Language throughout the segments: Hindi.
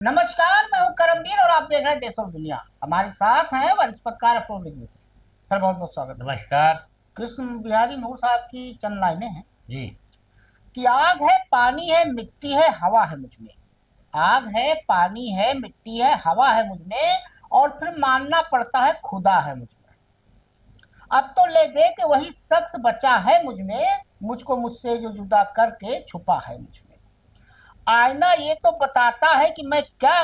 नमस्कार, मैं हूं करमवीर और आप देख रहे हैं देश और दुनिया। हमारे साथ हैं वरिष्ठ पत्रकार अफरोज बिजली से। सर, बहुत बहुत स्वागत है। नमस्कार कृष्ण बिहारी नूर साहब की चंद लाइनें हैं जी। कि आग है, पानी है, मिट्टी है, हवा है मुझ में। आग है, पानी है, मिट्टी है, हवा है मुझ में, और फिर मानना पड़ता है खुदा है मुझ में। अब तो ले दे के वही शख्स बचा है मुझ में, मुझको मुझसे जो जुदा करके छुपा है मुझ में। आईना ये तो बताता है कि मैं क्या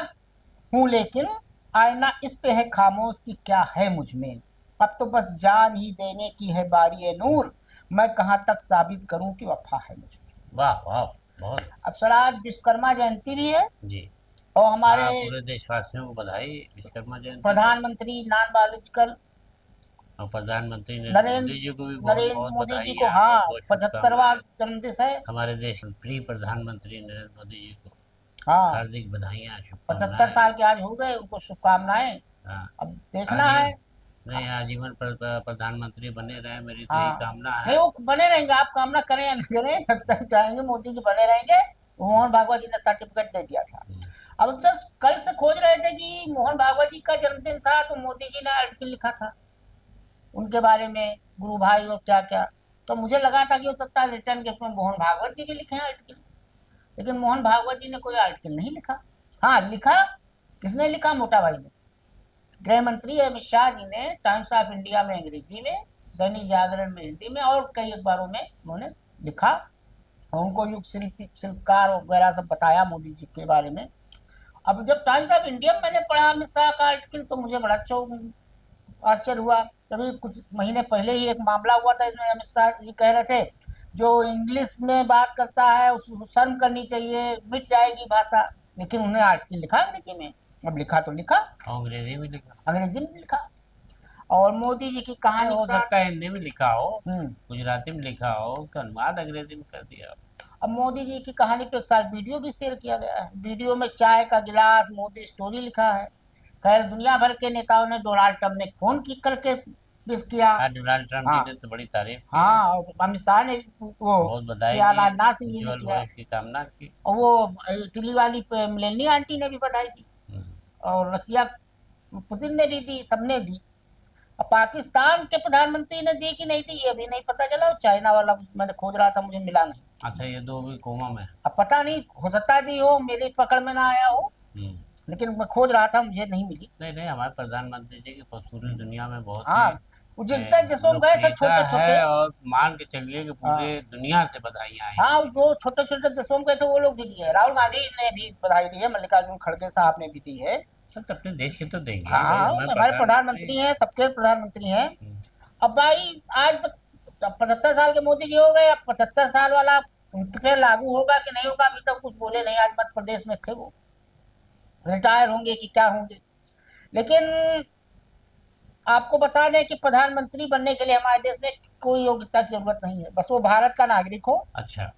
हूं, लेकिन आईना इस पे है खामोश कि क्या है मुझ में। अब तो बस जान ही देने की है बारी है नूर, मैं कहाँ तक साबित करूं कि वफा है मुझ में। वाह वाह। बहुत। अब सर, आज विश्वकर्मा जयंती भी है जी। और हमारे हाँ, पूरे देशवासियों को बधाई विश्वकर्मा जयंती की। प्रधानमंत्री नॉन बायोलॉजिकल और प्रधानमंत्री नरेंद्र मोदी जी को भी नरेंद्र बहुत नरेंद्र बहुत मोदी जी को, बधाइयाँ, हाँ, बहुत बहुत 75वां शुभकामनाएं। जन्मदिन है। हमारे देश के प्रिय प्रधानमंत्री नरेंद्र मोदी जी को हाँ, हार्दिक बधाइयाँ, 75 शुभकामनाएं। साल के आज हो गए, उनको शुभकामनाएं। हाँ। अब देखना है। आजीवन नहीं, आजीवन प्रधानमंत्री बने रहे, मेरी तो यही हाँ, कामना नहीं, है। वो बने रहेंगे, आप कामना करें या नहीं करें, जब तक चाहेंगे मोदी जी बने रहेंगे। मोहन भागवत जी ने सर्टिफिकेट दे दिया था। हम्म। अब सर, कल से खोज रहे थे कि मोहन भागवत जी का जन्मदिन था तो मोदी जी ने आर्टिकल लिखा था उनके बारे में, गुरु भाई और क्या क्या। तो मुझे लगा था कि हो सकता है रिटर्न गिफ्ट में मोहन भागवत जी भी लिखे हैं आर्टिकल, लेकिन मोहन भागवत जी ने कोई आर्टिकल नहीं लिखा। हाँ, लिखा किसने लिखा? मोटा भाई ने। गृह मंत्री अमित शाह जी ने टाइम्स ऑफ इंडिया में अंग्रेजी में, दैनिक जागरण में हिंदी में और कई अखबारों में उन्होंने लिखा और उनको युग शिल्पी शिल्पकार वगैरह सब बताया मोदी जी के बारे में। अब जब टाइम्स ऑफ इंडिया में मैंने पढ़ा अमित शाह का आर्टिकल तो मुझे बड़ा आश्चर्य हुआ। तभी कुछ महीने पहले ही एक मामला हुआ था, इसमें अमित शाह जी कह रहे थे जो इंग्लिश में बात करता है उसको शर्म करनी चाहिए, मिट जाएगी भाषा। लेकिन उन्होंने आर्टिकल लिखा अंग्रेजी में। अब लिखा तो लिखा, और अंग्रेजी में लिखा। अंग्रेजी में लिखा। और मोदी जी की नहीं, कहानी हो के साथ। सकता है हिंदी में लिखा हो, हम्म। गुजराती में लिखा हो, उसका अनुवाद अंग्रेजी में कर दिया। अब मोदी जी की कहानी पे एक साल वीडियो भी शेयर किया गया है। वीडियो में चाय का गिलास, मोदी स्टोरी लिखा है। खैर, दुनिया भर के नेताओं ने डोनाल्ड ट्रंप ने फोन की करके विश किया। हाँ, डोनाल्ड ट्रंप जी हाँ, ने तो बड़ी तारीफ की है। हाँ, और अमित शाह ने भी वो बहुत बधाई किया, दी, राजनाथ सिंह जी ने उज्जवल किया, भविष्य की कामना की। और वो इटली वाली मिलेनिया आंटी ने भी बधाई दी, हम्म। और रसिया पुतिन ने भी दी, सबने दी। अब पाकिस्तान के प्रधानमंत्री ने दी कि नहीं दी ये अभी नहीं पता चला। चाइना वाला मैंने खोज रहा था, मुझे मिला नहीं। अच्छा, ये दो भी कोमा में। अब पता नहीं, हो सकता है दी हो, मेरी पकड़ में ना आया हो, हम्म। लेकिन मैं खोज रहा था, मुझे नहीं मिली। नहीं नहीं, हमारे प्रधानमंत्री जी की पूरी दुनिया में बहुत हाँ, ही वो जितने देशों में गए थे लोकप्रियता छोटे है, छोटे। और मान के चलिए कि हाँ, पूरे दुनिया से बधाइयाँ आई हाँ, हैं। जो छोटे छोटे देशों में गए थे वो लोग भी दिए हैं। राहुल गांधी ने भी बधाई दी है, मल्लिकार्जुन खड़गे साहब ने भी दी है। सब तो अपने देश के तो देंगे हाँ, ही भाई, हाँ, हमारे हमारे प्रधानमंत्री। प्रधानमंत्री हैं, सबके प्रधानमंत्री हैं। हम्म। अब भाई, आज 75 साल के मोदी जी हो गए। अब 75 साल वाला उनके पे लागू होगा कि नहीं होगा अभी तक कुछ बोले नहीं। आज मध्य प्रदेश में थे वो, रिटायर होंगे कि क्या होंगे। लेकिन आपको बता दें कि प्रधानमंत्री बनने के लिए हमारे देश में कोई योग्यता की जरूरत नहीं है, बस वो भारत का नागरिक हो। अच्छा।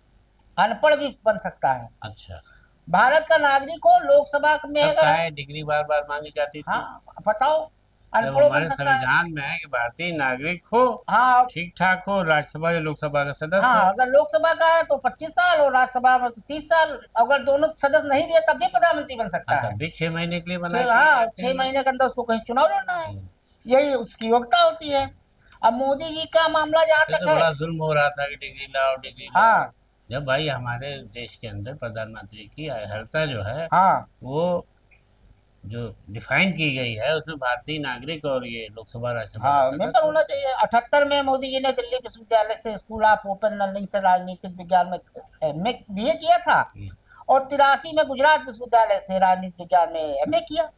अनपढ़ भी बन सकता है। अच्छा। भारत का नागरिक हो, लोकसभा में तब अगर, काहे डिग्री बार बार मांगी जाती थी? हाँ, बताओ, जब अनपढ़ बन हमारे सकता है। संविधान में है कि भारतीय नागरिक हो, हाँ, ठीक ठाक हो, राज्यसभा या लोकसभा का सदस्य हाँ, हो। अगर लोकसभा का है तो 25 साल और राज्यसभा में तो 30 साल। अगर दोनों सदस्य नहीं भी है तब भी प्रधानमंत्री बन हाँ, सकता है। तब भी 6 महीने के लिए बना छह, दिए हाँ, जाते छह हैं। महीने के अंदर उसको कहीं चुनाव लड़ना है। हम्म। यही उसकी योग्यता होती है। अब मोदी जी का मामला जहाँ ये तक तो है। बड़ा जुल्म हो रहा था कि डिग्री लाओ, डिग्री लाओ। हाँ, जब भाई हमारे देश के अंदर प्रधानमंत्री की अर्हता जो है, हाँ, वो जो डिफाइन की गई है, उसमें भारतीय नागरिक और ये लोकसभा राज्यसभा का हाँ, मेंबर सदस्य हो। होना चाहिए। 78 में मोदी जी ने दिल्ली विश्वविद्यालय से, स्कूल ऑफ ओपन लर्निंग से राजनीतिक विज्ञान में एमए बीए किया था। हम्म। और 83 में गुजरात विश्वविद्यालय से राजनीति विज्ञान में एमए किया।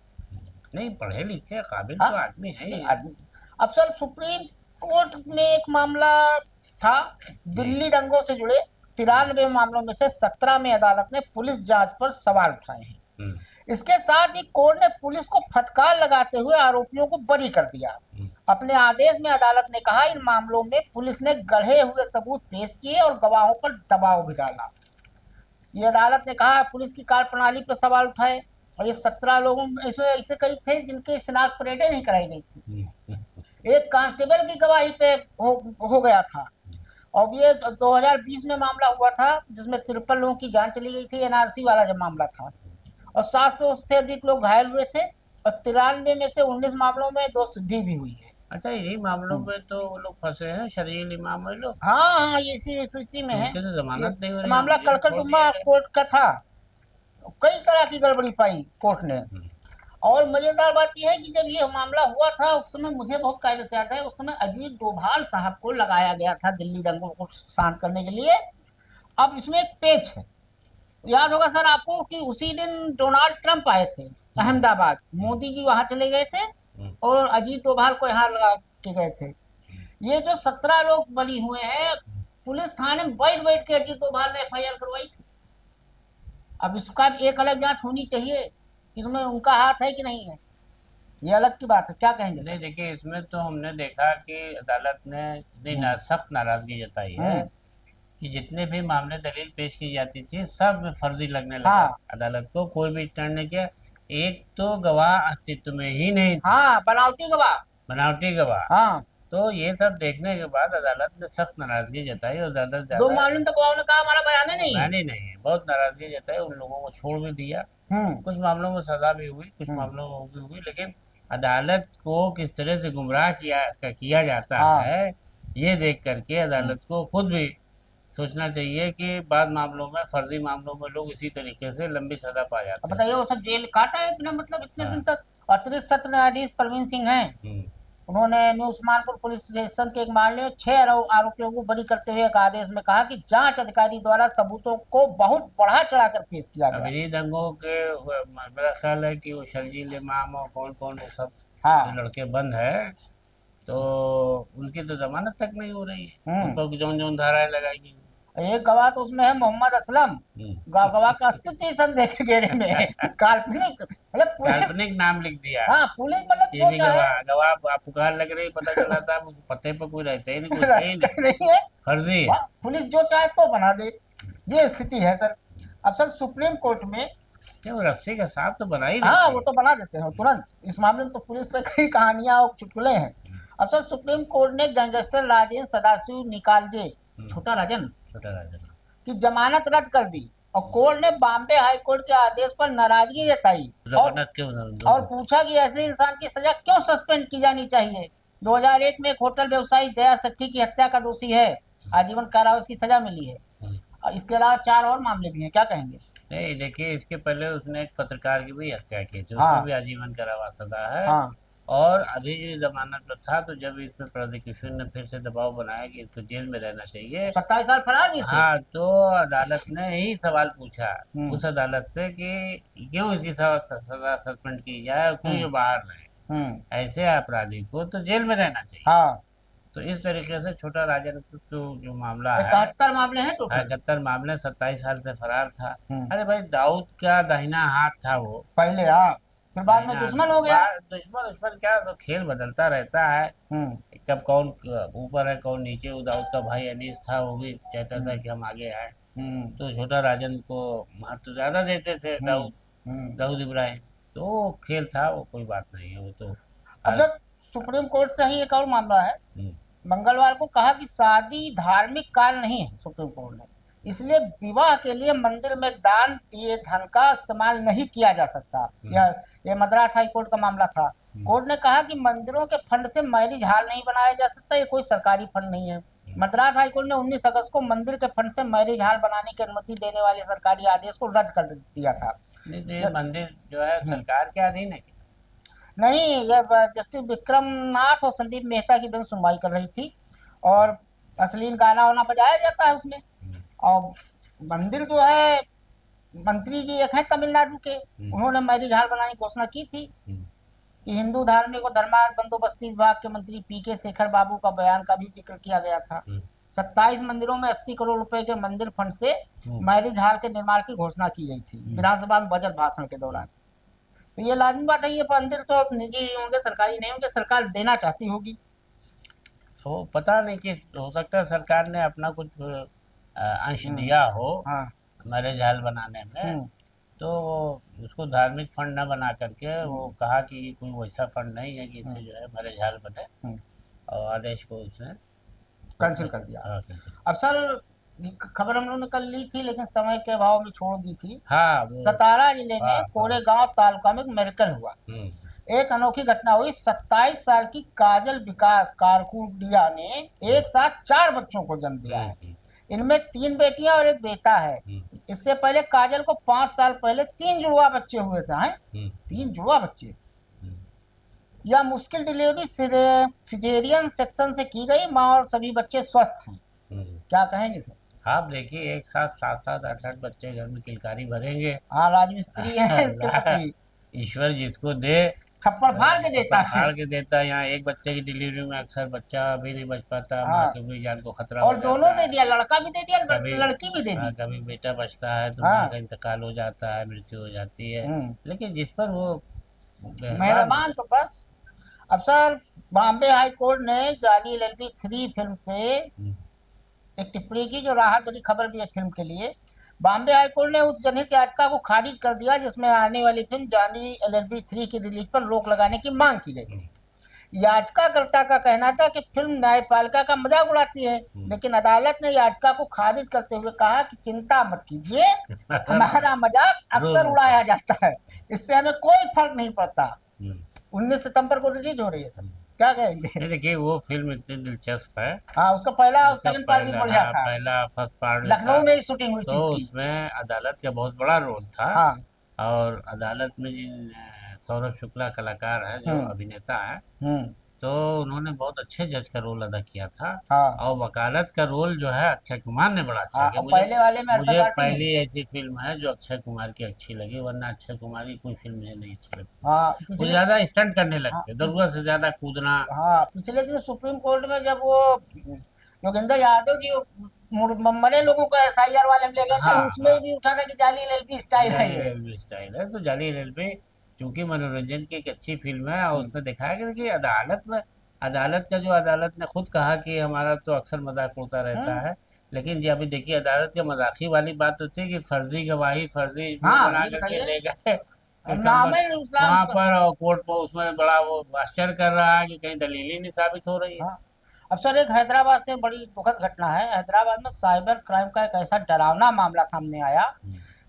नहीं, पढ़े लिखे काबिल हाँ, तो आदमी है नहीं, ही। अब सर, सुप्रीम कोर्ट में एक मामला था जी। दिल्ली दंगों से जुड़े। 93 मामलों में से 17 में अदालत ने पुलिस जांच पर सवाल उठाए हैं। हम्म। इसके साथ ही कोर्ट ने पुलिस को फटकार लगाते हुए आरोपियों को बरी कर दिया। हम्म। अपने आदेश में अदालत ने कहा इन मामलों में पुलिस ने गढ़े हुए सबूत पेश किए और गवाहों पर दबाव भी डाला। ये अदालत ने कहा पुलिस की कार्यप्रणाली पर सवाल उठाए। और ये 17 लोगों में इसमें ऐसे कई थे जिनके शिनाख्त परेडें नहीं कराई गई थी। हम्म। एक कांस्टेबल की गवाही पे हो गया था। और ये 2020 में मामला हुआ था जिसमें 53 लोगों की जान चली गई थी, एनआरसी वाला जब मामला था। और 700 से अधिक लोग घायल हुए थे और 93 में से 19 मामलों में दोषसिद्धि भी हुई है। अच्छा, इन्हीं मामलों में तो वो लोग फंसे हैं, शरीर इमाम ये लोग। हाँ हाँ, ये इसी में तो है। उनकी तो ये जमानत नहीं हो रही, मामला हम जेल छोड़ दिया कड़कड़डुम्मा गया। कोर्ट का था। कई तरह की गड़बड़ी पाई कोर्ट ने। हम्म, और मजेदार बात यह है कि जब ये मामला हुआ था उस समय मुझे बहुत कायदे से याद है, उस समय अजीत डोभाल साहब को लगाया गया था दिल्ली दंगों को शांत करने के लिए। अब इसमें एक पेच है, याद होगा सर आपको कि उसी दिन डोनाल्ड ट्रंप आए थे हम्म, अहमदाबाद, हम्म, मोदी जी वहां चले गए थे हम्म। और अजीत डोभाल को यहाँ लगा के गए थे। ये जो 17 लोग बरी हुए हैं, पुलिस थाने में बैठ बैठ के अजीत डोभाल ने एफआईआर करवाई थी। अब इसका भी एक अलग जांच होनी चाहिए, इसमें उनका हाथ है कि नहीं है, ये अलग की बात है। क्या कहेंगे नहीं, सर? देखिए, इसमें तो हमने देखा कि अदालत ने इतनी हम्म सख्त नाराजगी जताई है हम्म, कि जितने भी मामले दलील पेश की जाती थी सब में फर्जी लगने लगा। हाँ अदालत को कोई भी स्टैंड नहीं किया। एक तो गवाह अस्तित्व में ही नहीं थे, हाँ, बनावटी गवाह। बनावटी गवाह। हाँ, तो ये सब देखने के बाद अदालत ने सख्त नाराजगी जताई और ज्यादा से 2 ज्यादा मामले में तो गवाहों ने कहा हमारा बयान ही नहीं है। बयान नहीं है, बहुत नाराजगी जताई, उन लोगों को छोड़ भी दिया। हम्म कुछ मामलों में सजा भी हुई, कुछ हम्म, मामलों में वो भी हुई, लेकिन अदालत को किस तरह से गुमराह किया जाता हाँ। है, ये देख करके हम्म। अदालत को खुद भी सोचना चाहिए कि बाद मामलों में, फर्जी मामलों में लोग इसी तरीके से लंबी सजा पा अब जाते हैं। बताइए वो सब जेल काटा है बिना मतलब इतने दिन हाँ। तक। अतिरिक्त सत्र न्यायाधीश प्रवीण सिंह हैं, हम्म, उन्होंने न्यू उस्मानपुर पुलिस स्टेशन के एक मामले में 6 आरोपियों को बरी करते हुए एक आदेश में कहा कि जांच अधिकारी द्वारा सबूतों को बहुत बढ़ा चढ़ाकर पेश किया अब गया। इन्हीं दंगों के मेरा ख्याल है कि वो शर्जील इमाम और कौन कौन वो सब जो हाँ। लड़के बंद है, तो उनकी तो जमानत तक नहीं हो रही है, उन हम्म पर जौन जौन धाराएं लगाएगी। एक गवाह तो उसमें है मोहम्मद असलम, हम्म। गवाह का अस्तित्व ही संदेह के घेरे में है। काल्पनिक मतलब पुलिस। काल्पनिक नाम लिख दिया। हाँ, पुलिस मतलब ये जो भी चाहे। गवाह गवाह आप पुकार लग रही, पता चला था उस पते पर कोई रहता ही नहीं, कोई है ही रास्ता नहीं, नहीं है। फर्जी है। वाह, पुलिस जो चाहे तो बना दे, ये स्थिति है सर। अब सर सुप्रीम कोर्ट में। ये वो रस्सी का सांप तो बना ही हाँ, देती वो है। तो बना देते हैं तुरंत। इस मामले में तो पुलिस पे कई कहानियां और चुटकुले हैं। अब सर सुप्रीम कोर्ट ने गैंगस्टर राजेंद्र सदाशिव निकालजे, हम्म, छोटा राजन, छोटा राजन। की जमानत रद्द कर दी और कोर्ट ने बॉम्बे हाई कोर्ट के आदेश पर नाराजगी जताई और जमानत क्यों दो और दो। पूछा कि ऐसे इंसान की सजा क्यों सस्पेंड की जानी चाहिए। 2001 में एक होटल व्यवसायी दया सेठी की हत्या का दोषी है, आजीवन कारावास की सजा मिली है। हम्म। और इसके अलावा 4 और मामले भी हैं, क्या कहेंगे? नहीं, देखिए, इसके पहले उसने एक पत्रकार की भी हत्या की थी, उसमें हाँ भी आजीवन कारावास सजा है। हाँ। और अभी ये जमानत पर था, तो जब इस पर प्रोसिक्यूशन ने फिर से दबाव बनाया कि इसको जेल में रहना चाहिए, 27 साल फरार भी थे। हाँ, तो अदालत ने ही सवाल पूछा हम्म उस अदालत से कि क्यों इसकी सजा सस्पेंड की जाए और क्यों ये हम्म बाहर रहे। हम्म, ऐसे अपराधी को तो जेल में रहना चाहिए। हाँ। तो इस तरीके से छोटा राजन जो मामला है, 71 मामले हैं टोटल। 71 मामले, 27 साल से फरार था। हम्म, अरे भाई, दाऊद का दाहिना हाथ था वो। पहले हाँ, फिर बाद में दाहिना दुश्मन हो गया। दुश्मन उश्मन क्या, तो खेल बदलता रहता है। हम्म कब कौन ऊपर है कौन नीचे। वो दाऊद का भाई अनीस था, वो भी चाहता था हम्म कि हम आगे आए। हम्म तो छोटा राजन को महत्व ज्यादा देते थे हम्म दाऊद दाऊद इब्राहिम। तो वो खेल था, वो कोई बात नहीं है, वो तो अब सर सुप्रीम कोर्ट से ही एक और मामला है। हम्म, मंगलवार को कहा कि शादी धार्मिक कार्य नहीं है सुप्रीम कोर्ट ने, इसलिए विवाह के लिए मंदिर में दान दिए धन का इस्तेमाल नहीं किया जा सकता। यह मद्रास हाई कोर्ट का मामला था। कोर्ट ने कहा कि मंदिरों के फंड से मैरिज हॉल नहीं बनाया जा सकता, ये कोई सरकारी फंड नहीं है। मद्रास हाई कोर्ट ने 19 अगस्त को मंदिर के फंड से मैरिज हॉल बनाने की अनुमति देने वाले सरकारी आदेश को रद्द कर दिया था। नहीं तो ये मंदिर जो है सरकार के अधीन है। नहीं, यह जस्टिस विक्रम नाथ और संदीप मेहता की बेंच सुनवाई कर रही थी और अश्लील गाना वाना बजाया जाता है उसमें। और मंदिर जो है, मंत्री जी एक है तमिलनाडु के, उन्होंने मैरिज हॉल बनाने की घोषणा की थी कि हिंदू धार्मिक और धर्मार्थ बंदोबस्ती विभाग के मंत्री पीके शेखर बाबू का बयान का भी जिक्र किया गया था। 27 मंदिरों में 80 करोड़ रुपए के मंदिर फंड से मैरिज हॉल के निर्माण की घोषणा की गई थी विधानसभा में बजट भाषण के दौरान। तो ये लाजमी बात है, ये मंदिर तो अब निजी ही होंगे, सरकारी नहीं होंगे, सरकार देना चाहती होगी। तो पता नहीं कि हो सकता है सरकार ने अपना कुछ अंश दिया हो हाँ। मैरिज हॉल बनाने में, तो वो उसको धार्मिक फंड न बना करके वो कहा कि ये कोई वैसा फंड नहीं है कि इससे जो है मैरिज हॉल बने, और आदेश को उसने कैंसिल कर दिया। हाँ, कैंसिल। अब सर खबर हम लोगों ने कल ली थी, लेकिन समय के अभाव में छोड़ दी थी। हाँ वो सतारा जिले हाँ में कोरेगांव तालुका में एक मेडिकल हुआ। हम्म, एक अनोखी घटना हुई। 27 साल की काजल विकास कारकुडिया ने एक साथ 4 बच्चों को जन्म दिया है। हम्म, इनमें 3 बेटियां और एक बेटा है। इससे पहले काजल को 5 साल पहले 3 जुड़वा बच्चे हुए थे। हैं, 3 जुड़वा बच्चे। यह मुश्किल डिलीवरी सिजेरियन सेक्शन से की गई। माँ और सभी बच्चे स्वस्थ हैं। क्या कहेंगे सर? आप देखिए एक साथ 7-7 8-8 बच्चे घर में किलकारी भरेंगे। हाँ, राजमिस्त्री है इसके पति। ईश्वर जिसको दे छप्पर फाड़ के देता है। फाड़ के देता है। यहाँ एक बच्चे की डिलीवरी में अक्सर बच्चा भी नहीं बच पाता, माँ हाँ, की भी जान को खतरा और हो दोनों जाता दे है। दिया, लड़का भी दे दिया, कभी लड़की भी दे दी। कभी बेटा बचता है तो हाँ। माँ का इंतकाल हो जाता है, मृत्यु हो जाती है। लेकिन जिस पर वो मेहरबान तो बस। अब सर, बॉम्बे हाई कोर्ट ने जाली एलएलबी 3 फिल्म पे एक टिप्पणी की जो राहत भरी खबर भी है फिल्म के लिए। बॉम्बे हाई कोर्ट ने उस जनहित याचिका को खारिज कर दिया जिसमें आने वाली फिल्म जाली एलएलबी 3 की रिलीज पर रोक लगाने की मांग की गई थी। याचिकाकर्ता का कहना था कि फिल्म न्यायपालिका का मजाक उड़ाती है, लेकिन अदालत ने याचिका को खारिज करते हुए कहा कि चिंता मत कीजिए, हमारा मजाक अक्सर उड़ाया जाता है, इससे हमें कोई फर्क नहीं पड़ता। 19 सितंबर को रिलीज हो रही है सर। क्या कहेंगे? देखिए वो फिल्म इतनी दिलचस्प है। हाँ, उसका पहला और उसका सेकंड पार्ट भी बढ़िया था। पहला फर्स्ट पार्ट लखनऊ में ही शूटिंग हुई थी तो इसकी। उसमें अदालत का बहुत बड़ा रोल था। हाँ। और अदालत में जिन सौरभ शुक्ला कलाकार है जो अभिनेता है, तो उन्होंने बहुत अच्छे जज का रोल अदा किया था। हाँ। और वकालत का रोल जो है अक्षय कुमार ने बड़ा अच्छा हाँ, किया। पहले वाले में मुझे अर्थात पहली ऐसी फिल्म है जो अक्षय कुमार की अच्छी लगी, वरना अक्षय कुमार की कोई फिल्म मुझे नहीं अच्छी लगती। हाँ, वो ज्यादा स्टंट करने लगते, जरूरत से ज्यादा कूदना। हाँ, पिछले दिन सुप्रीम कोर्ट में जब वो योगेंद्र यादव जी मरे लोगों को एसआईआर वाले में ले गए थे, हाँ, उसमें भी उठा था कि जाली एलएलबी स्टाइल है ये। जाली स्टाइल है तो जाली रेलवे चूंकि मनोरंजन की एक अच्छी फिल्म है और उसमें दिखाया गया कि अदालत में अदालत का जो अदालत ने खुद कहा कि हमारा तो अक्सर मजाक उड़ता रहता है। लेकिन जब अभी देखिए अदालत के मजाकी वाली बात होती है कि फर्जी गवाही फर्जी हाँ, बना ये करके बताइए। ले गए नाम है वहां पर कोर्ट पर, उसमें बड़ा वो आश्चर्य कर रहा है कि कहीं दलील ही नहीं साबित हो रही है। हाँ। अब सर, एक हैदराबाद से बड़ी दुखद घटना है। हैदराबाद में साइबर क्राइम का एक ऐसा डरावना मामला सामने आया।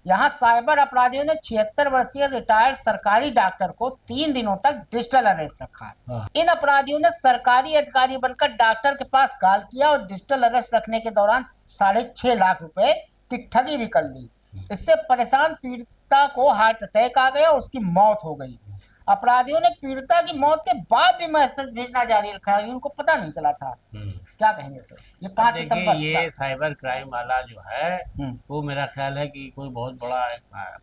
यहाँ साइबर अपराधियों ने 76 वर्षीय रिटायर्ड सरकारी डॉक्टर को 3 दिनों तक डिजिटल अरेस्ट रखा है। इन अपराधियों ने सरकारी अधिकारी बनकर डॉक्टर के पास कॉल किया और डिजिटल अरेस्ट रखने के दौरान 6.5 लाख रुपए की ठगी भी कर ली। इससे परेशान पीड़िता को हार्ट अटैक आ गया और उसकी मौत हो गई। अपराधियों ने पीड़िता की मौत के बाद भी मैसेज भेजना जारी रखा, उनको पता नहीं चला था। क्या कहेंगे सर? ये 5 देखिए सितंबर ये साइबर क्राइम वाला जो है वो मेरा ख्याल है कि कोई बहुत बड़ा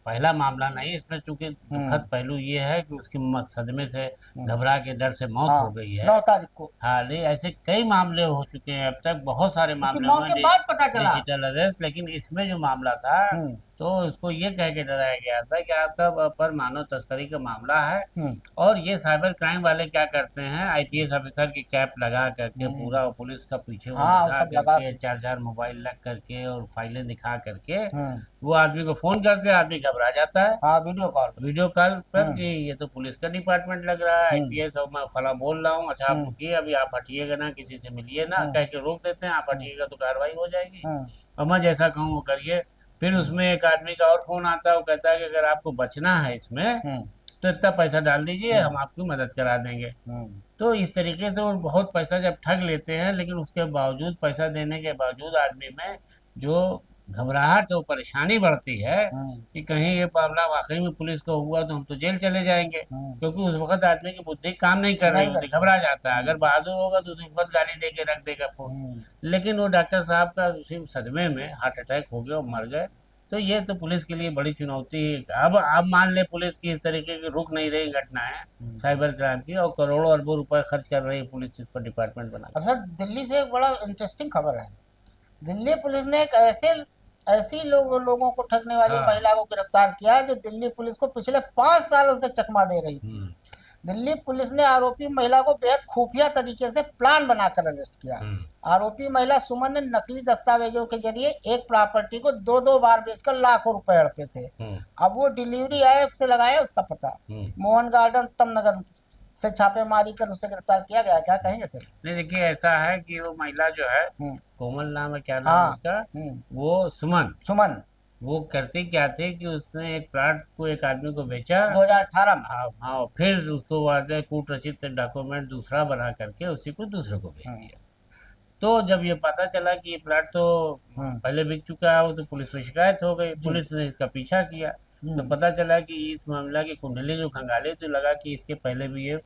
पहला मामला नहीं। इसमें चूंकि दुखद पहलू ये है कि उसकी सदमे से घबरा के डर से मौत हो गई है। 9 तारीख को। हाँ, नहीं ऐसे कई मामले हो चुके हैं अब तक, बहुत सारे मामले मौत के बाद पता चला डिजिटल अरेस्ट। लेकिन इसमें जो मामला था तो इसको ये कह के डराया गया था कि आपका पर मानव तस्करी का मामला है। और ये साइबर क्राइम वाले क्या करते हैं, आईपीएस ऑफिसर की कैप लगा करके पूरा पुलिस का पीछे दिखा करके 4 मोबाइल लग करके और फाइलें दिखा करके वो आदमी को फोन करते हैं, आदमी घबरा जाता है। हाँ, वीडियो कॉल पर कि ये तो पुलिस का डिपार्टमेंट लग रहा है, आईपीएस, और मैं फला बोल रहा हूँ। अच्छा आप रुकिए, अभी आप हटिएगा ना, किसी से मिलिए ना, कह के रोक देते हैं। आप हटिएगा तो कार्रवाई हो जाएगी और मैं जैसा कहूँ वो करिए। फिर उसमें एक आदमी का और फोन आता है, वो कहता है कि अगर आपको बचना है इसमें तो इतना पैसा डाल दीजिए, हम आपकी मदद करा देंगे। तो इस तरीके से वो बहुत पैसा जब ठग लेते हैं, लेकिन उसके बावजूद, पैसा देने के बावजूद आदमी में जो घबराहट और परेशानी बढ़ती है कि कहीं ये मामला वाकई में पुलिस को हुआ तो हम तो जेल चले जाएंगे। क्योंकि उस वक्त आदमी की बुद्धि काम नहीं कर रही होती, घबरा जाता है। अगर बहादुर होगा तो उसी वक्त गाली दे के रख देगा फोन। लेकिन वो डॉक्टर साहब का उसी सदमे में हार्ट अटैक हो गया और मर गए। तो ये तो पुलिस के लिए बड़ी चुनौती है। अब मान ले पुलिस की इस तरीके की रुक नहीं रही घटनाएं साइबर क्राइम की, और करोड़ों अरबों रुपए खर्च कर रही है पुलिस इस पर डिपार्टमेंट बना। अब सर, दिल्ली से एक बड़ा इंटरेस्टिंग खबर है। दिल्ली पुलिस ने एक ऐसी लोगों को ठगने वाली महिला को गिरफ्तार किया जो दिल्ली पुलिस को पिछले 5 सालों से चकमा दे रही थी। दिल्ली पुलिस ने आरोपी महिला को बेहद खुफिया तरीके से प्लान बनाकर अरेस्ट किया। आरोपी महिला सुमन ने नकली दस्तावेजों के जरिए एक प्रॉपर्टी को 2 बार बेचकर लाखों रुपए हड़पे थे। अब वो डिलीवरी ऐप से लगाया उसका पता, मोहन गार्डन तमनगर से छापेमारी कर उसे गिरफ्तार किया गया, क्या कहेंगे सर? नहीं देखिए, ऐसा है कि वो महिला जो है, हम्म, कोमल नाम है, क्या नाम है हाँ, उसका, वो सुमन, सुमन, वो करती क्या थी कि उसने एक प्लाट को एक आदमी को बेचा। 2018 में। हाँ हाँ, फिर उसको वादे कूट रचित डॉक्यूमेंट दूसरा बना करके उसी को दूसरे को बेच हम्म, दिया। तो जब ये पता चला कि ये प्लाट तो पहले बिक चुका है, वो तो पुलिस में शिकायत हो गई, जी, पुलिस ने इसका पीछा किया। तो पता चला कि इस मामला की कुंडली जो खंगाली तो लगा कि इसके पहले भी ये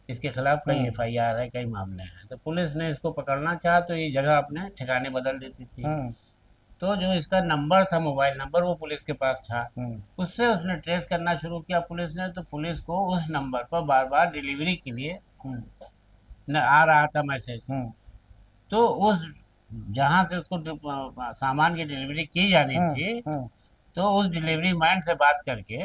इसके खिलाफ कई एफआईआर है, कई मामले हैं। तो पुलिस ने इसको पकड़ना चाहा तो ये जगह अपने ठिकाने बदल देती थी। तो जो इसका नंबर था, मोबाइल नंबर, वो पुलिस के पास था। उससे उसने ट्रेस करना शुरू किया पुलिस ने, तो पुलिस को उस नंबर पर बार बार डिलीवरी के लिए न आ रहा था मैसेज। तो उस जहाँ से उसको सामान की डिलीवरी की जानी थी, तो उस डिलीवरी मैन से बात करके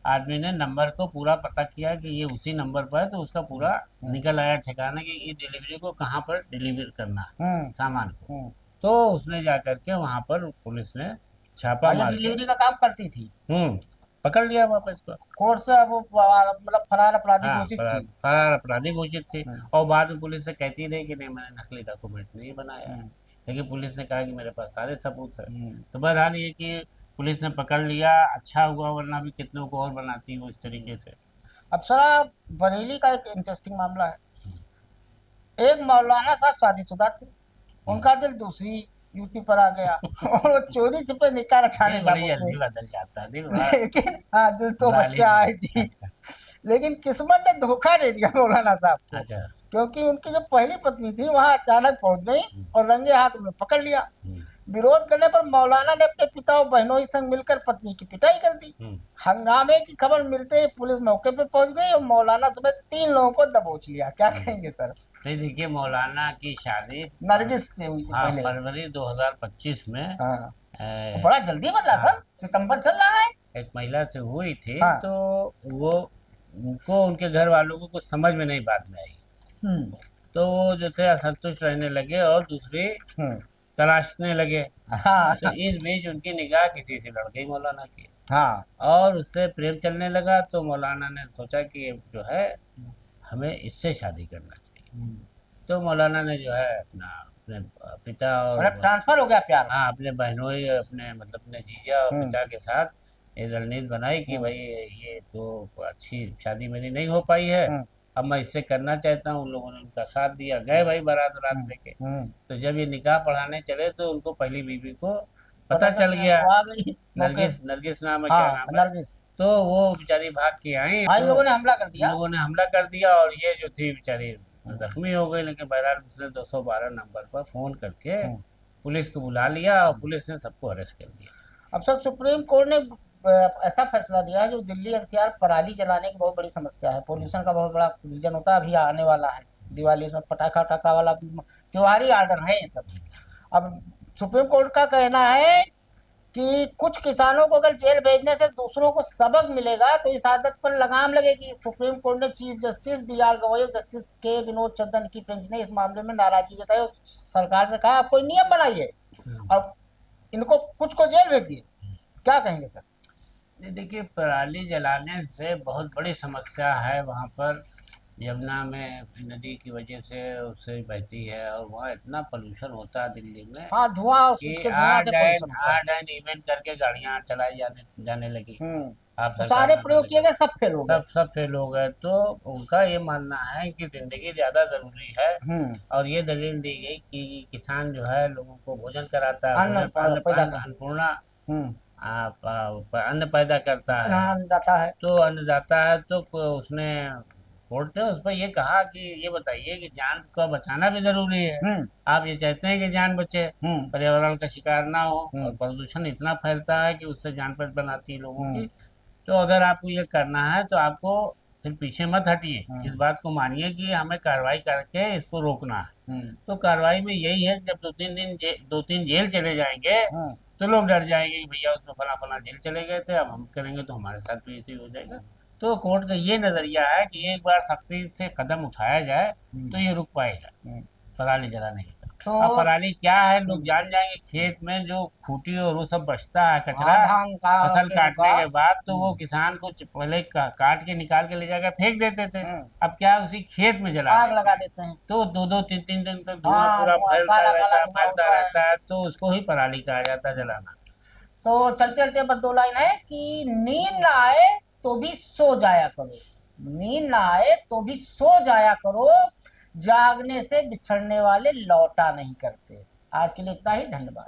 आदमी ने नंबर को पूरा पता किया कि ये उसी नंबर पर है, तो उसका पूरा निकल आया ठिकाना कि इस डिलीवरी को कहाँ पर डिलीवर करना है सामान को। तो उसने जा करके वहां पर पुलिस ने छापा ये मार के डिलीवरी का काम करती थी, पकड़ लिया वापस को। कोर्ट से वो मतलब फरार अपराधी हाँ, घोषित थी। फरार अपराधी घोषित थी। और बाद में पुलिस से कहती रही कि नहीं, मैंने नकली डॉक्यूमेंट नहीं बनाया है, लेकिन पुलिस ने कहा कि मेरे पास सारे सबूत है। तो बहरहाल ये कि पुलिस ने पकड़ लिया, अच्छा हुआ, वरना भी कितनों को और बनाती वो इस तरीके से। अब सर, बरेली का एक इंटरेस्टिंग मामला है। एक मौलाना साहब शादीशुदा थे, उनका दिल दूसरी युवती पर आ गया और वो चोरी छिपे निकाह रखाने दिल का बड़ी जल्दी बदल जाता है, दिल बड़ा लेकिन हाँ, दिल तो जालिम बच्चा है जी। लेकिन किस्मत ने धोखा दे दिया मौलाना साहब को, अच्छा। क्योंकि उनकी जो पहली पत्नी थी वहां अचानक पहुंच गई और रंगे हाथ उन्हें पकड़ लिया। विरोध करने पर मौलाना ने अपने पिता और बहनों ही संग मिलकर पत्नी की पिटाई कर दी। हंगामे की खबर मिलते ही पुलिस मौके पर पहुंच गई और मौलाना समेत 3 लोगों को दबोच लिया। क्या कहेंगे सर? नहीं देखिए, मौलाना की शादी नरगिस से हुई थी हाँ पहले। फरवरी 2025 में हाँ, तो बड़ा जल्दी बदला सर, सितंबर चल रहा है। एक महिला से हुई थी। हाँ। तो वो उनको उनके घर वालों को कुछ समझ में नहीं बात में आई, तो वो जो थे असंतुष्ट रहने लगे और दूसरी तलाशने लगे। हाँ, तो इस बीच उनकी निगाह किसी से लड़ गई मौलाना की, हाँ, और उससे प्रेम चलने लगा। तो मौलाना ने सोचा कि जो है हमें इससे शादी करना चाहिए। तो मौलाना ने जो है अपने पिता और मतलब ट्रांसफर हो गया प्यार। हाँ, अपने बहनों ही, अपने मतलब अपने जीजा और पिता के साथ ये रणनीति बनाई कि भाई ये तो अच्छी शादी मेरी नहीं हो पाई है, अब मैं इससे करना चाहता हूँ। उन लोगों ने उनका साथ दिया, गए भाई बारात लेके। तो जब ये निकाह पढ़ाने चले तो उनको पहली बीवी को पता चल गया, वो आ गई नरगिस, नरगिस नाम है, क्या नाम है, नरगिस। तो वो बेचारी भाग के आई। हाँ, इन तो लोगों ने हमला कर इन दिया। लोगों ने हमला कर दिया और ये जो थी बेचारी जख्मी हो गई। लेकिन बहरहाल उसने 212 नंबर पर फोन करके पुलिस को बुला लिया और पुलिस ने सबको अरेस्ट कर लिया। अब सर, सुप्रीम कोर्ट ने ऐसा फैसला दिया है, जो दिल्ली एनसीआर पराली जलाने की बहुत बड़ी समस्या है, पोल्यूशन का बहुत बड़ा रीजन होता है। अभी आने वाला है दिवाली, इसमें पटाखा वटाखा वाला त्योहारी आर्डर है ये सब। अब सुप्रीम कोर्ट का कहना है कि कुछ किसानों को अगर जेल भेजने से दूसरों को सबक मिलेगा तो इस आदत पर लगाम लगेगी। सुप्रीम कोर्ट ने चीफ जस्टिस बी.आर. गवई और जस्टिस के विनोद चंद्रन की बेंच ने इस मामले में नाराजगी जताई और सरकार से कहा, आप कोई नियम बनाइए और इनको कुछ को जेल भेज दिए। क्या कहेंगे सर? देखिए, पराली जलाने से बहुत बड़ी समस्या है वहाँ पर। यमुना में नदी की वजह से उससे बहती है और वहाँ इतना पोल्यूशन होता है दिल्ली में हाँ, धुआं, कि उसके धुआं से pollution होता है। आठ एंड इवेंट करके गाड़ियाँ चलाई जाने लगी। आप तो सरकार सारे मानने प्रयोग किए लगे, गए, सब फेल हो गए। सब फेल हो गए। तो उनका ये मानना है कि जिंदगी ज्यादा जरूरी है, और ये दलील दी गई कि किसान जो है लोगों को भोजन कराता है, अन्नपूर्णा अन्न पैदा करता है, अन्नदाता है। तो अन्नदाता है। तो उसने कोर्ट ने उस पर ये कहा कि ये बताइए कि जान को बचाना भी जरूरी है। आप ये चाहते हैं कि जान बचे, पर्यावरण का शिकार ना हो, और प्रदूषण इतना फैलता है कि उससे जान पर बनाती है लोगों की। तो अगर आपको ये करना है तो आपको फिर पीछे मत हटिए, इस बात को मानिए कि हमें कार्रवाई करके इसको रोकना है। तो कार्रवाई में यही है, जब 2-3 जेल चले जाएंगे तो लोग डर जाएंगे कि भैया उसमें फला फला जेल चले गए थे, अब हम करेंगे तो हमारे साथ भी ऐसे ही हो जाएगा। तो कोर्ट का ये नजरिया है कि एक बार सख्ती से कदम उठाया जाए तो ये रुक पाएगा पराली जलाने का। तो अब पराली क्या है, लोग जान जाएंगे खेत में जो खूटी और वो सब बचता है कचरा धान का फसल गेहूं काटने का। के बाद, तो वो किसान कुछ पहले काट के निकाल के ले जाकर फेंक देते थे। हम्म, अब क्या है, उसी खेत में जला आग देते लगा हैं। देते हैं। तो 2-2 3-3 दिन तक धुआं हाँ, पूरा धुआं फैलता काला काला रहता है, धुआं फैलता होता है। रहता है, तो उसको ही पराली कहा जाता है, जलाना। तो चलते चलते बस दो लाइन है कि नींद ना आए तो भी सो जाया करो, नींद ना आए तो भी सो जाया करो, जागने से बिछड़ने वाले लौटा नहीं करते। आज के लिए इतना ही, धन्यवाद।